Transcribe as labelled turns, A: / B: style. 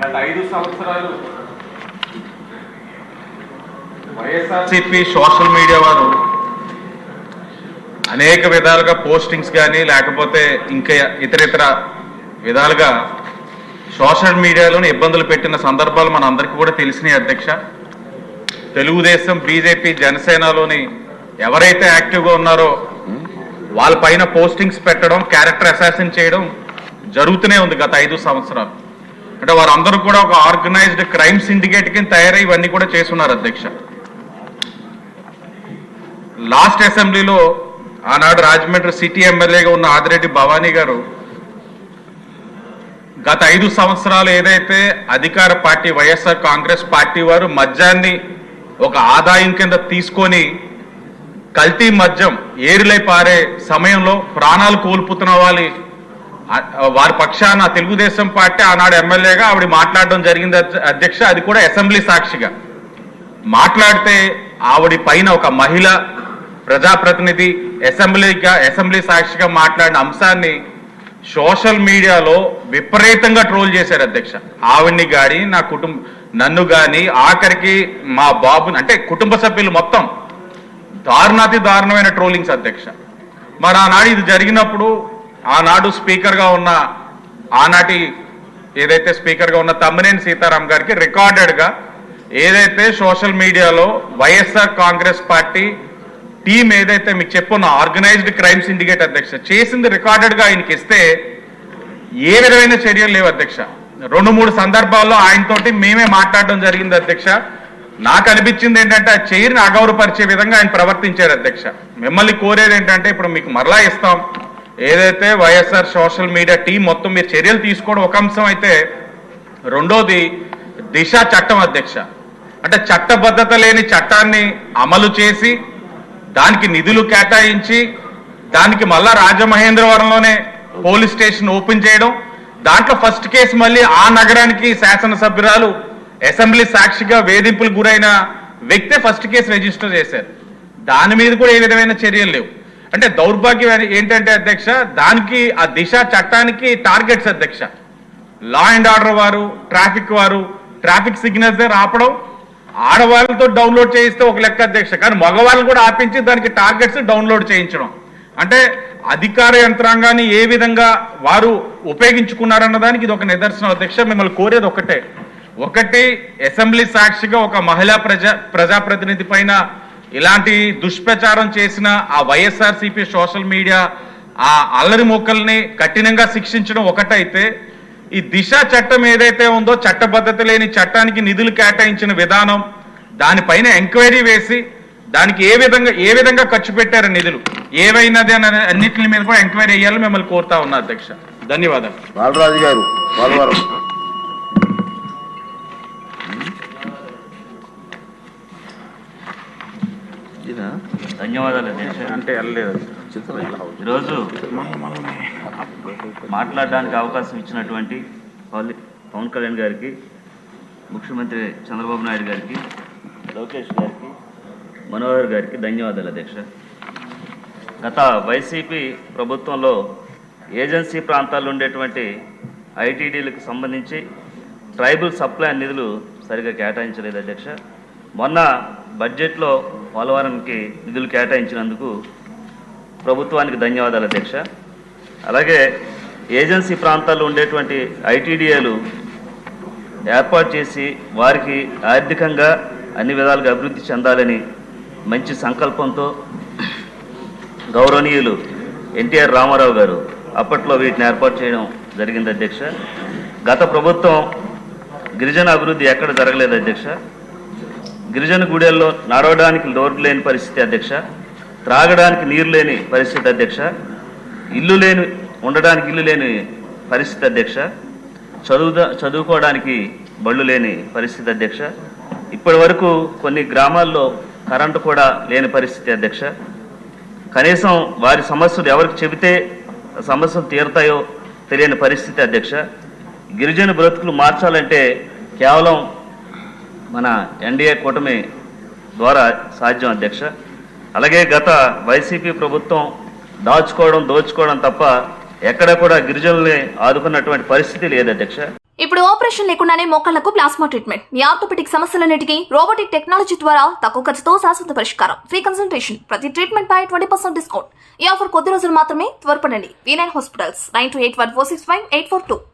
A: గత 5 సంవత్సరాలు YSRCP social media వారు అనేక విధాలుగా పోస్టింగ్స్ కానీ లేకపోతే ఇంకా ఇతర విధాలుగా సోషల్ మీడియాలోని ఇబ్బందులు పెట్టిన సందర్భాలు మన అందరికీ కూడా తెలిసినాయి అధ్యక్ష. తెలుగుదేశం, బీజేపీ, జనసేనలోని ఎవరైతే యాక్టివ్గా ఉన్నారో వాళ్ళ పైన పోస్టింగ్స్ పెట్టడం, క్యారెక్టర్ అసాసిన్ చేయడం జరుగుతూనే ఉంది గత 5 సంవత్సరాలు. అంటే వారందరూ కూడా ఒక ఆర్గనైజ్డ్ క్రైమ్ సిండికేట్ కింద తయారై ఇవన్నీ కూడా చేస్తున్నారు అధ్యక్ష. లాస్ట్ అసెంబ్లీలో ఆనాడు రాజమండ్రి సిటీ ఎమ్మెల్యేగా ఉన్న ఆదిరెడ్డి భవానీ గారు గత 5 సంవత్సరాలు ఏదైతే అధికార పార్టీ వైఎస్ఆర్ కాంగ్రెస్ పార్టీ వారు మద్యాన్ని ఒక ఆదాయం కింద తీసుకొని కల్తీ మద్యం ఏరులై పారే సమయంలో ప్రాణాలు కోల్పోతున్న వారి పక్షాన తెలుగుదేశం పార్టీ ఆనాడు ఎమ్మెల్యేగా ఆవిడ మాట్లాడడం జరిగింది అధ్యక్ష. అది కూడా అసెంబ్లీ సాక్షిగా మాట్లాడితే ఆవిడ పైన ఒక మహిళ ప్రజాప్రతినిధి అసెంబ్లీ సాక్షిగా మాట్లాడిన అంశాన్ని సోషల్ మీడియాలో విపరీతంగా ట్రోల్ చేశారు అధ్యక్ష. ఆవిడ్ని కానీ నన్ను కానీ ఆఖరికి మా బాబుని, అంటే కుటుంబ సభ్యులు మొత్తం దారుణాతి దారుణమైన ట్రోలింగ్స్ అధ్యక్ష. మరి ఆనాడు ఇది జరిగినప్పుడు ఆనాడు స్పీకర్గా ఉన్న ఏదైతే స్పీకర్గా ఉన్న తమ్మినేని సీతారాం గారికి రికార్డెడ్గా ఏదైతే సోషల్ మీడియాలో వైఎస్ఆర్ కాంగ్రెస్ పార్టీ టీం ఏదైతే మీకు చెప్పున్న ఆర్గనైజ్డ్ క్రైమ్ సిండికేట్ అధ్యక్ష చేసింది రికార్డెడ్గా ఆయనకి ఇస్తే ఏ విధమైన చర్యలు లేవు అధ్యక్ష. 2-3 సందర్భాల్లో ఆయనతోటి మేమే మాట్లాడడం జరిగింది అధ్యక్ష. నాకు అనిపించింది ఏంటంటే ఆ చైర్ని అగౌరవపరిచే విధంగా ఆయన ప్రవర్తించారు అధ్యక్ష. మిమ్మల్ని కోరేది ఏంటంటే ఇప్పుడు మీకు మరలా ఇస్తాం, ఏదైతే వైఎస్ఆర్ సోషల్ మీడియా టీం మొత్తం మీరు చర్యలు తీసుకోవడం ఒక అంశం అయితే, రెండోది దిశ చట్టం అధ్యక్ష. అంటే చట్టబద్ధత లేని చట్టాన్ని అమలు చేసి దానికి నిధులు కేటాయించి దానికి మళ్ళా రాజమహేంద్రవరంలోనే పోలీస్ స్టేషన్ ఓపెన్ చేయడం, దాంట్లో ఫస్ట్ కేసు మళ్ళీ ఆ నగరానికి శాసనసభ్యురాలు అసెంబ్లీ సాక్షిగా వేధింపులకు గురైన వ్యక్తే ఫస్ట్ కేసు రిజిస్టర్ చేశారు. దాని మీద కూడా ఏ విధమైన చర్యలు లేవు. అంటే దౌర్భాగ్యం ఏంటంటే అధ్యక్ష, దానికి ఆ దిశ చట్టానికి టార్గెట్స్ అధ్యక్ష. లా అండ్ ఆర్డర్ వారు, ట్రాఫిక్ సిగ్నల్స్ దగ్గర ఆపడం, ఆడవాళ్ళతో డౌన్లోడ్ చేయిస్తే ఒక లెక్క అధ్యక్ష, కానీ మగవాళ్ళు కూడా ఆపించి దానికి టార్గెట్స్ డౌన్లోడ్ చేయించడం. అంటే అధికార యంత్రాంగాన్ని ఏ విధంగా వారు ఉపయోగించుకున్నారన్న దానికి ఇది ఒక నిదర్శనం అధ్యక్ష. మిమ్మల్ని కోరేది ఒకటి అసెంబ్లీ సాక్షిగా ఒక మహిళా ప్రజాప్రతినిధి పైన ఇలాంటి దుష్ప్రచారం చేసిన ఆ వైఎస్ఆర్సీపీ సోషల్ మీడియా ఆ అల్లరి మొక్కల్ని కఠినంగా శిక్షించడం ఒకటైతే, ఈ దిశ చట్టం ఏదైతే ఉందో చట్టబద్ధత లేని చట్టానికి నిధులు కేటాయించిన విధానం, దానిపైన ఎంక్వైరీ వేసి దానికి ఏ విధంగా ఖర్చు పెట్టారు నిధులు ఏవైనది అని అన్నింటి మీద కూడా ఎంక్వైరీ చేయాలని మిమ్మల్ని కోరుతా ఉన్నా అధ్యక్ష. ధన్యవాదాలు.
B: బాలరాజు గారు
C: ధన్యవాదాలు అధ్యక్ష.
A: అంటే వెళ్ళలేదు
C: ఈరోజు మాట్లాడడానికి అవకాశం ఇచ్చినటువంటి పవన్ కళ్యాణ్ గారికి, ముఖ్యమంత్రి చంద్రబాబు నాయుడు గారికి, లోకేష్ గారికి, మనోహర్ గారికి ధన్యవాదాలు అధ్యక్ష. గత వైసీపీ ప్రభుత్వంలో ఏజెన్సీ ప్రాంతాల్లో ఉండేటువంటి ఐటీడీలకు సంబంధించి ట్రైబల్ సప్లై నిధులు సరిగా కేటాయించలేదు అధ్యక్ష. మొన్న బడ్జెట్లో పోలవరానికి నిధులు కేటాయించినందుకు ప్రభుత్వానికి ధన్యవాదాలు అధ్యక్ష. అలాగే ఏజెన్సీ ప్రాంతాల్లో ఉండేటువంటి ఐటీడీఏలు ఏర్పాటు చేసి వారికి ఆర్థికంగా అన్ని విధాలుగా అభివృద్ధి చెందాలని మంచి సంకల్పంతో గౌరవనీయులు ఎన్టీఆర్ రామారావు గారు అప్పట్లో వీటిని ఏర్పాటు చేయడం జరిగింది అధ్యక్ష. గత ప్రభుత్వం గిరిజన అభివృద్ధి ఎక్కడ జరగలేదు అధ్యక్ష. గిరిజన గుడెల్లో నడవడానికి రోడ్లు లేని పరిస్థితి అధ్యక్ష, త్రాగడానికి నీరు లేని పరిస్థితి అధ్యక్ష, ఉండడానికి ఇల్లు లేని పరిస్థితి అధ్యక్ష, చదువుకోవడానికి బళ్ళు లేని పరిస్థితి అధ్యక్ష. ఇప్పటి వరకు కొన్ని గ్రామాల్లో కరెంటు కూడా లేని పరిస్థితి అధ్యక్ష. కనీసం వారి సమస్యలు ఎవరికి చెబితే సమస్యలు తీరుతాయో తెలియని పరిస్థితి అధ్యక్ష. గిరిజన బ్రతుకులు మార్చాలంటే కేవలం మన ఎన్డీఏ కూటమి ద్వారా సాధ్యం అధ్యక్ష. అలాగే గత వైసీపీ ప్రభుత్వం దోచుకోవడం తప్ప ఎక్కడ కూడా గిరిజనుల్ని ఆదుకున్నటువంటి పరిస్థితి లేదు అధ్యక్ష.
B: ఇప్పుడు ఆపరేషన్ లేకుండానే మోకాళ్లకు ప్లాస్మా ట్రీట్మెంట్. మీ ఆర్థోపెటిక్ సమస్యలన్నిటికీ రోబోటిక్ టెక్నాలజీ ద్వారా తక్కువ ఖర్చుతో శాశ్వత పరిష్కారం. Free consultation. ప్రతి ట్రీట్మెంట్ పై 20% డిస్కౌంట్. ఈ ఆఫర్ కొద్ది రోజులు మాత్రమే. త్వరపడండి. V9 hospitals 9281465842.